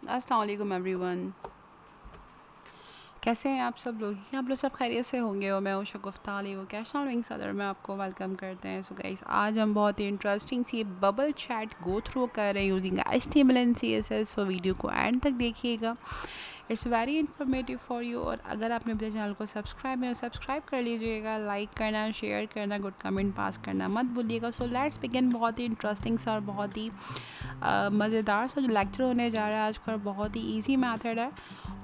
अस्सलाम वालेकुम एवरीवन। कैसे हैं आप सब लोग? आप लोग सब खैरियत से होंगे और मैं हूँ शगुफ्ता अली वो कैशनल विंग सदर में आपको वेलकम करते हैं। सो गाइस, आज हम बहुत ही इंटरेस्टिंग सी बबल चैट गो थ्रू कर रहे हैं using HTML and CSS। So video को एंड तक देखिएगा, it's very informative for you. और अगर आपने अपने चैनल को सब्सक्राइब नहीं सब्सक्राइब कर लीजिएगा, लाइक करना, शेयर करना, गुड कमेंट पास करना मत भूलिएगा। सो लेट्स बिगिन। बहुत ही इंटरेस्टिंग सा और बहुत ही मज़ेदार सा जो लेक्चर होने जा रहा है आज का, बहुत ही ईजी मेथड है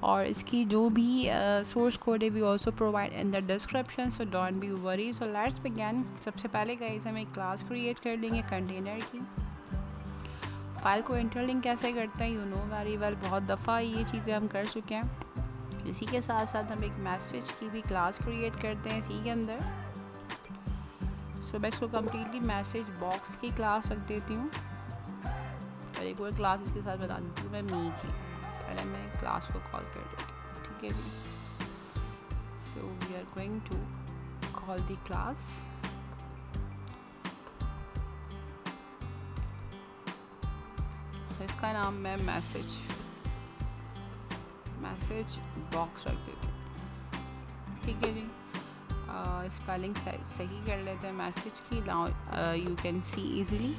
और इसकी जो भी सोर्स कोड है we also provide in the description, so don't be worry. So let's begin. सबसे पहले गाइस हम एक क्लास क्रिएट कर लेंगे कंटेनर की। फाइल को इंटरलिंक कैसे करते हैं यू नो वेरी वेल, बहुत दफ़ा ये चीज़ें हम कर चुके हैं। इसी के साथ साथ हम एक मैसेज की भी क्लास क्रिएट करते हैं इसी के अंदर। सो मैं इसको कम्प्लीटली मैसेज बॉक्स की क्लास रख देती हूँ और एक और क्लास इसके साथ बता देती हूँ मैं मी की। पहले मैं क्लास को कॉल कर देती हूँ, ठीक है जी। So we are going to call the class. इसका नाम मैं मैसेज बॉक्स रख देती हूँ, ठीक है जी। स्पेलिंग सही कर लेते हैं मैसेज की, now you can see easily.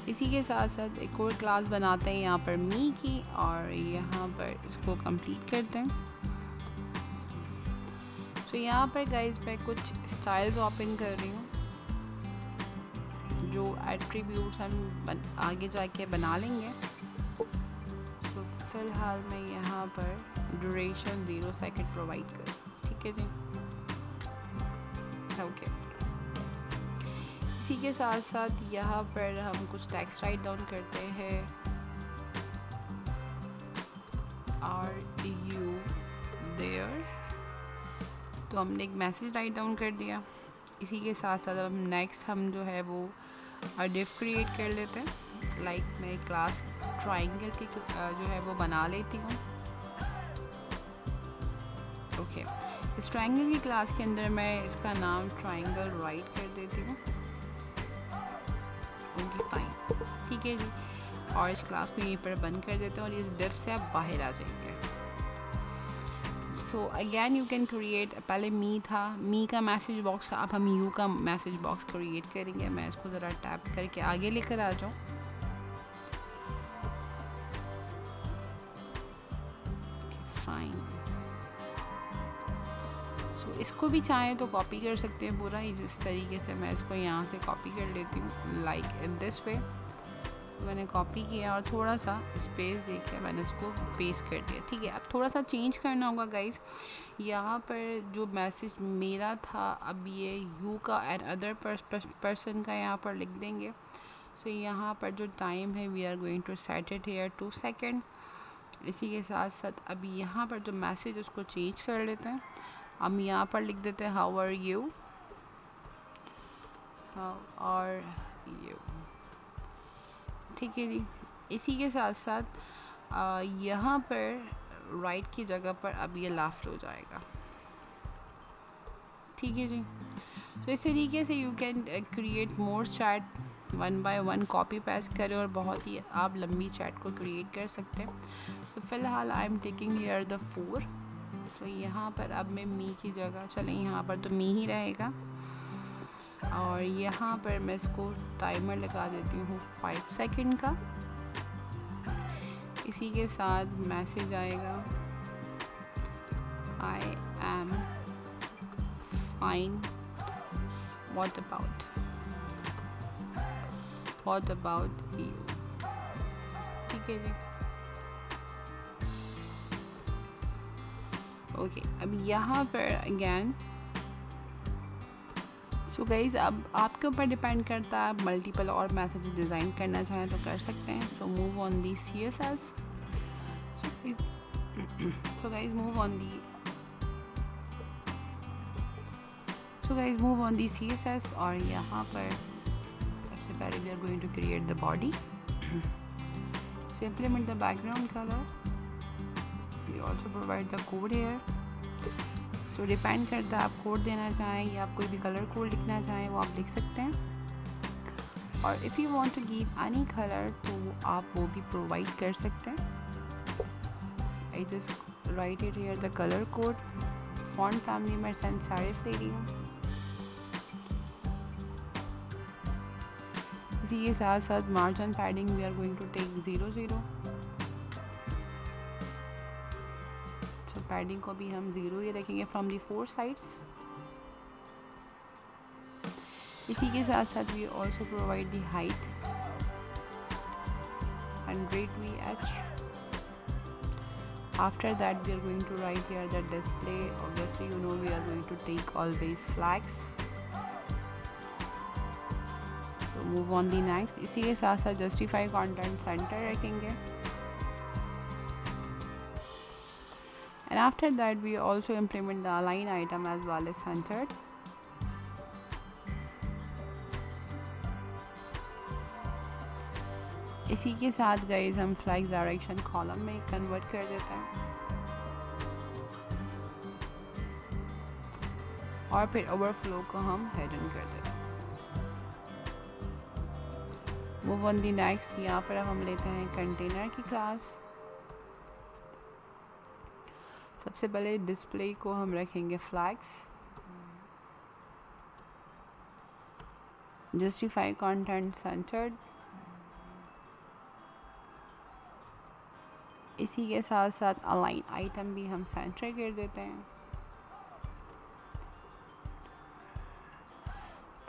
इसी के साथ साथ एक और क्लास बनाते हैं यहाँ पर मी की और यहाँ पर इसको कंप्लीट करते हैं। तो यहाँ पर गाइस मैं कुछ स्टाइल्स ओपन कर रही हूँ जो एट्रीब्यूट्स हम आगे जाके बना लेंगे। तो फिलहाल मैं यहाँ पर ड्यूरेशन 0 सेकेंड प्रोवाइड कर, ठीक है जी। ओके, इसी के साथ साथ यहाँ पर हम कुछ टेक्स्ट राइट डाउन करते हैं। आर यू देयर, तो हमने एक मैसेज राइट डाउन कर दिया। इसी के साथ साथ अब नेक्स्ट हम जो है वो डिफ क्रिएट कर लेते हैं। लाइक मैं क्लास ट्राइंगल की जो है वो बना लेती हूँ। ओके, इस ट्राइंगल की क्लास के अंदर मैं इसका नाम ट्राइंगल राइट कर देती हूँ। ओके फाइन, ठीक है जी। और इस क्लास को यहीं पर बंद कर देते हैं और इस डिफ से आप बाहर आ जाएंगे। So again you can create, पहले मी था, मी का मैसेज बॉक्स था, अब हम यू का मैसेज बॉक्स क्रिएट करेंगे। मैं इसको ज़रा टैप करके आगे लेकर आ जाऊँ। फाइन, सो इसको भी चाहें तो कॉपी कर सकते हैं पूरा ही, जिस तरीके से मैं इसको यहाँ से कॉपी कर लेती हूँ लाइक इन दिस वे। मैंने कॉपी किया और थोड़ा सा स्पेस देके मैंने इसको पेस्ट कर दिया, ठीक है। अब थोड़ा सा चेंज करना होगा गाइस। यहाँ पर जो मैसेज मेरा था अब ये यू का एंड अदर पर्सन का यहाँ पर लिख देंगे। सो यहाँ पर जो टाइम है we are going to set it here 2 second. इसी के साथ साथ अभी यहाँ पर जो मैसेज उसको चेंज कर लेते हैं। हम यहाँ पर लिख देते हैं हाउ आर यू, ठीक है जी। इसी के साथ साथ यहाँ पर राइट की जगह पर अब ये लेफ्ट हो जाएगा, ठीक है जी। तो इस तरीके से you can create more chat, 1 by 1 copy paste करें और बहुत ही आप लंबी चैट को क्रिएट कर सकते हैं। तो फिलहाल I am taking here the 4। तो यहाँ पर अब मैं मी की जगह, चलें यहाँ पर तो मी ही रहेगा और यहाँ पर मैं इसको टाइमर लगा देती हूँ 5 सेकंड का। इसी के साथ मैसेज आएगा I am fine, what about you, ठीक है जी। ओके, अब यहाँ पर अगेन सो गाइज अब आपके ऊपर डिपेंड करता है, आप मल्टीपल और मैसेज डिज़ाइन करना चाहें तो कर सकते हैं। So move on the CSS, so guys move on the CSS और यहाँ पर सबसे पहले we are going to create the body. So implement the background colour, we also provide the code here. So depend करता है आप code देना चाहें या आप कोई भी कलर कोड लिखना चाहें वो आप लिख सकते हैं। और if you want to give any colour तो आप वो भी प्रोवाइड कर सकते हैं। I just write it here the color code. Font family में sans serif ले रही हूँ. इसी के साथ साथ margin padding we are going to take 0 0. So padding को भी हम 0 ही रखेंगे from the 4 sides. इसी के साथ साथ we also provide the height 100 VH. After that we are going to write here the display. Obviously you know we are going to take always flags. So move on the next. इसी के साथ साथ justify content center रखेंगे. And after that we also implement the align item as well as centered. इसी के साथ guys हम flags direction column में कन्वर्ट कर देते हैं और फिर ओवरफ्लो को हम हिडन कर देते हैं. Move on the next. यहाँ पर हम लेते हैं कंटेनर की क्लास. सबसे पहले डिस्प्ले को हम रखेंगे फ्लैग्स. Justify content centred. इसी के साथ साथ अलाइन आइटम भी हम सेंटर कर देते हैं.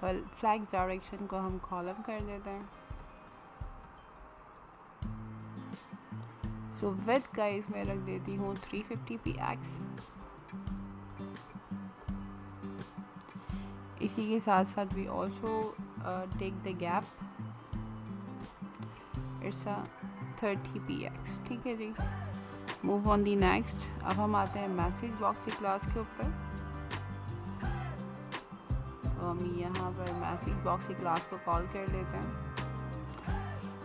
पर फ्लैग्स डायरेक्शन को हम कॉलम कर देते हैं. सो विड्थ गाइस मैं रख देती हूँ 350 px. इसी के साथ साथ we also take the gap. It's a 30 px. ठीक है जी. Move on the next. अब हम आते हैं मैसेज बॉक्स की क्लास के ऊपर. तो हम यहाँ पर मैसेज बॉक्स की क्लास को कॉल कर लेते हैं.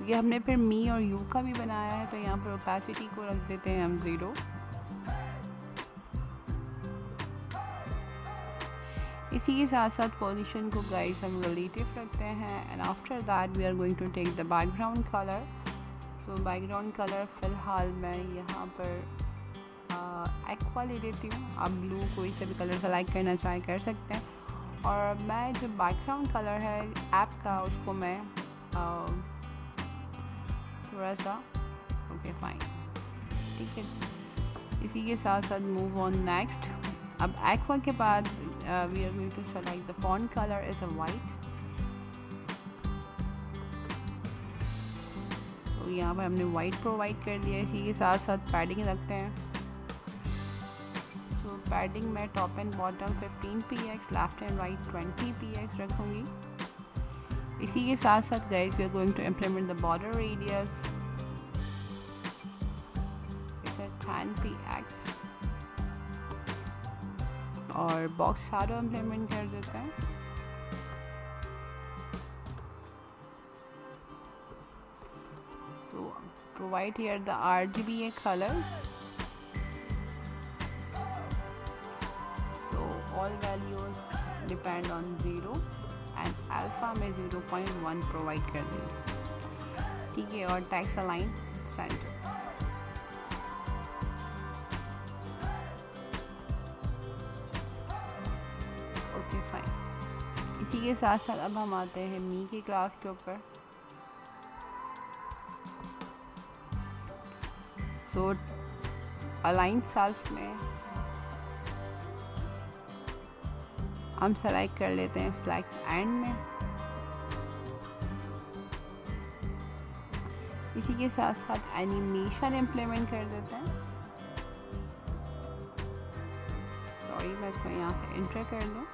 ये हमने फिर मी और यू का भी बनाया है तो यहाँ पर ओपेसिटी को रख देते हैं हम 0. इसी के साथ साथ पोजीशन को गाइस हम रिलेटिव रखते हैं. And after that we are going to take the background colour. So background colour फ़िलहाल मैं यहाँ पर एक्वा ले लेती हूँ. आप ब्लू कोई से भी कलर सेलेक्ट करना चाहे कर सकते हैं. और मैं जो बैकग्राउंड कलर है ऐप का उसको मैं थोड़ा सा ओके फाइन. ठीक है. इसी के साथ साथ मूव ऑन नेक्स्ट. अब एक्वा के बाद we are going to select the font colour is a white. तो यहाँ पर हमने वाइट प्रोवाइड कर दिया. इसी के साथ साथ पैडिंग रखते हैं. सो पैडिंग में top and bottom 15 px, left and right 20 px रखूँगी. इसी के साथ साथ guys we are going to implement the border radius. It's 10 px. और बॉक्स शैडो इम्प्लीमेंट कर देते हैं. So provide here the RGBA color. So all values depend on 0 and alpha में 0.1 provide कर दें. ठीक है. और text align center. Okay fine. इसी के साथ साथ अब हम आते हैं मी की क्लास के ऊपर. सो अलाइन सेल्फ में हम सेलेक्ट कर लेते हैं फ्लैग्स एंड में. इसी के साथ साथ एनिमेशन इम्प्लीमेंट कर देते हैं. सॉरी मैं इसको यहाँ से एंटर कर लूँ.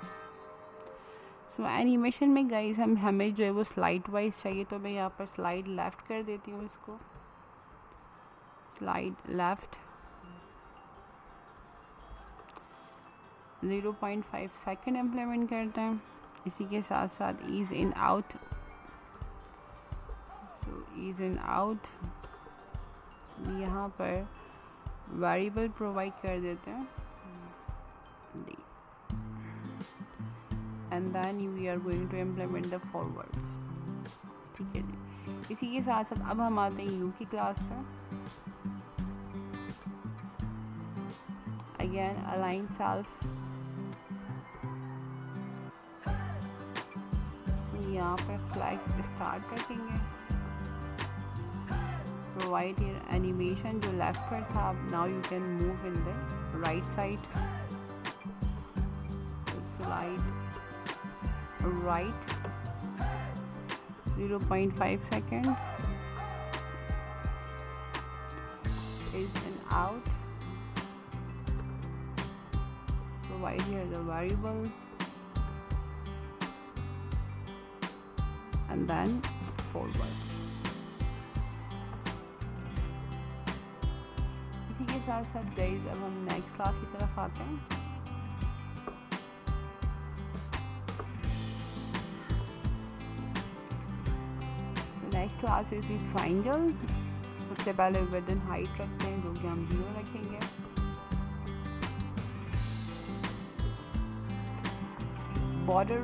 सो एनिमेशन में गाइस हमें जो है वो स्लाइड वाइज चाहिए तो मैं यहाँ पर स्लाइड लेफ़्ट कर देती हूँ. इसको स्लाइड लेफ्ट 0.5 सेकेंड इम्प्लीमेंट करते हैं. इसी के साथ साथ is in out. So is in out यहाँ पर वेरिएबल प्रोवाइड कर देते हैं. And then we are going to implement the forwards. ठीक है जी. इसी के साथ साथ अब हम आते हैं यू की क्लास पर. अगेन अलाइन सेल्फ, यहाँ पर फ्लैग्स स्टार्ट रखेंगे। प्रोवाइड योर एनिमेशन, जो लेफ्ट पर था now you can move in the right side, slide right 0.5 seconds is and out. Provide here the variable and then forwards. इसी के साथ साथ गाइस अब हम नेक्स्ट क्लास की तरफ आते हैं। Next class is the triangle. सबसे पहले विद इन हाइट रखते हैं जो कि हम 0 रखेंगे। बॉर्डर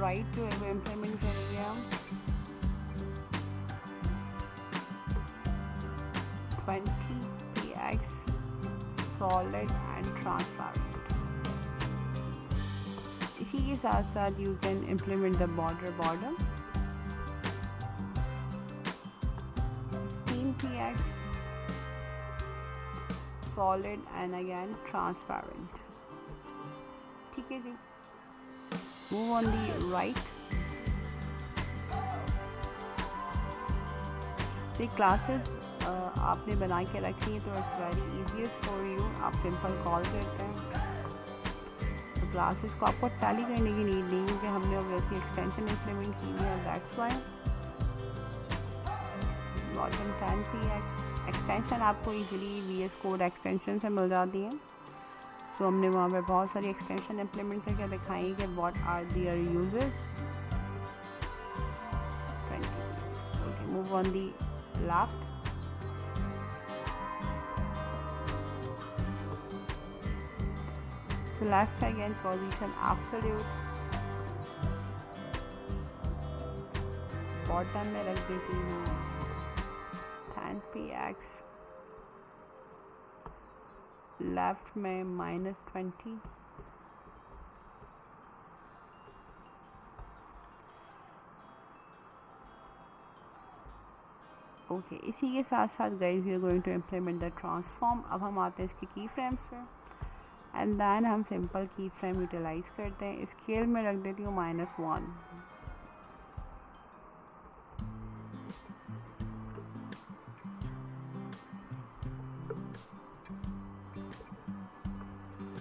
राइट जो है वो इम्प्लीमेंट करेंगे हम 20px सॉलिड एंड ट्रांसपेरेंट। इसी के साथ साथ you can implement the border 15px solid and again transparent। ठीक है जी। Move on the right. ये क्लासेस आपने बना के रखी है तो it's very easiest for you. आप सिंपल कॉल करते हैं तो क्लासेस को आपको टैली करने की नीड नहीं, क्योंकि हमने ऑब्वियसली एक्सटेंशन इम्प्लीमेंट की है, that's why. Bottom 10px extension आपको इजीली VS कोड एक्सटेंशन से मिल जाती है। सो हमने वहाँ पे बहुत सारी एक्सटेंशन इम्प्लीमेंट करके दिखाई कि what are their uses. Okay, move on the left. So left पे अगेन पोजीशन एब्सोल्यूट। बॉटम में रख देती हूँ 10px, लेफ्ट में -20। ओके, इसी के साथ साथ guys we are going to implement the transform. अब हम आते हैं इसके की फ्रेम्स पे एंड देन हम सिंपल की फ्रेम यूटिलाइज करते हैं। स्केल में रख देती हूँ -1।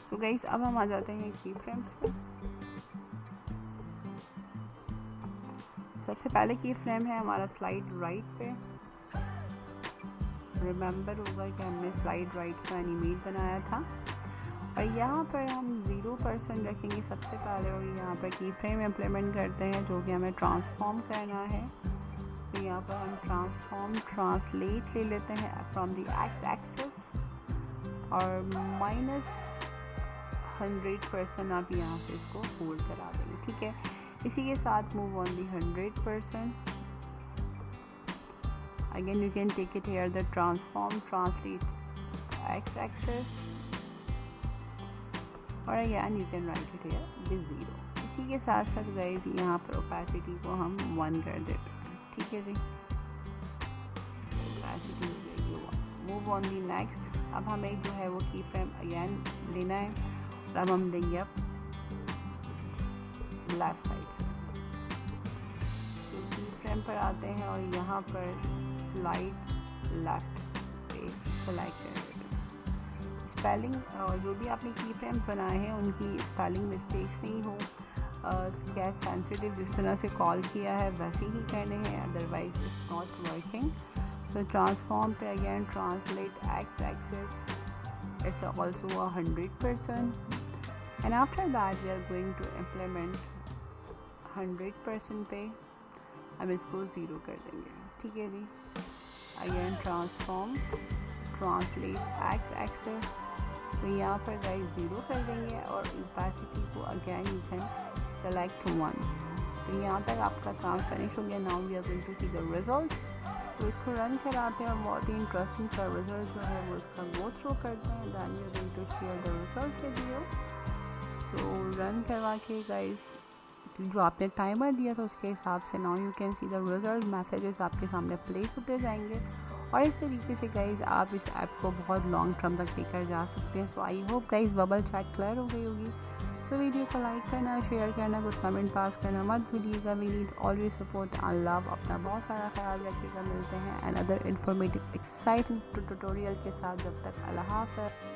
तो गाइस अब हम आ जाते हैं की फ्रेम्स पे। सबसे पहले की फ्रेम है हमारा स्लाइड राइट पे। रिमेंबर होगा कि हमने स्लाइड राइट का एनिमेट बनाया था और यहाँ पर हम 0% रखेंगे सबसे पहले और यहाँ पर की फ्रेम इम्प्लीमेंट करते हैं जो कि हमें ट्रांसफॉर्म करना है। तो यहाँ पर हम ट्रांसफॉर्म ट्रांसलेट ले लेते हैं फ्रॉम द एक्स एक्सिस और -100% आप यहाँ से इसको होल्ड करा देंगे। ठीक है, इसी के साथ move on the 100%। Again you can take it here the transform translate X axis और again you can write it here the 0। इसी के साथ साथ गाइज यहाँ पर ओपेसिटी को हम 1 कर देते हैं। ठीक है जी, ओपेसिटी हो जाएगी 1। Move on the next. अब हमें जो है वो की फ्रेम अगेन लेना है और अब हम देंगे अब लेफ्ट साइड से। तो की फ्रेम पर आते हैं और यहाँ पर स्लाइड लेफ्ट पे सेलेक्ट कर देते हैं। स्पेलिंग जो भी आपने की फ्रेम्स बनाए हैं उनकी स्पेलिंग मिस्टेक्स नहीं हो, कैश सेंसिटिव जिस तरह से कॉल किया है वैसे ही करने हैं, otherwise it's not working. So transform पे again translate X axis, it's also 100%। and after that we are going to implement 100% पे हम इसको 0 कर देंगे। ठीक है जी, again transform translate X axis, तो यहाँ पर गाइस 0 कर देंगे और ओपेसिटी को अगेन यू कैन सेलेक्ट 1। तो यहाँ तक आपका काम फिनिश हो गया। Now we are going to see the result. तो इसको रन कराते हैं और बहुत ही इंटरेस्टिंग सा रिजल्ट जो है वो इसका गो थ्रू करते हैं। Then you going to share the result with you. So run करवा के गाइस जो आपने टाइमर दिया था उसके हिसाब से now you can see the result messages आपके सामने प्लेस होते जाएंगे। और इस तरीके से गाइज़ आप इस ऐप को बहुत लॉन्ग टर्म तक लेकर जा सकते हैं। So I hope guys bubble chat clear हो गई होगी। सो वीडियो को लाइक करना, शेयर करना, कुछ कमेंट पास करना मत भूलिएगा। We need always support and love. अपना बहुत सारा ख्याल रखिएगा। मिलते हैं अनदर इन्फॉर्मेटिव एक्साइटिंग ट्यूटोरियल के साथ। जब तक अल्लाह हाफ़िज़।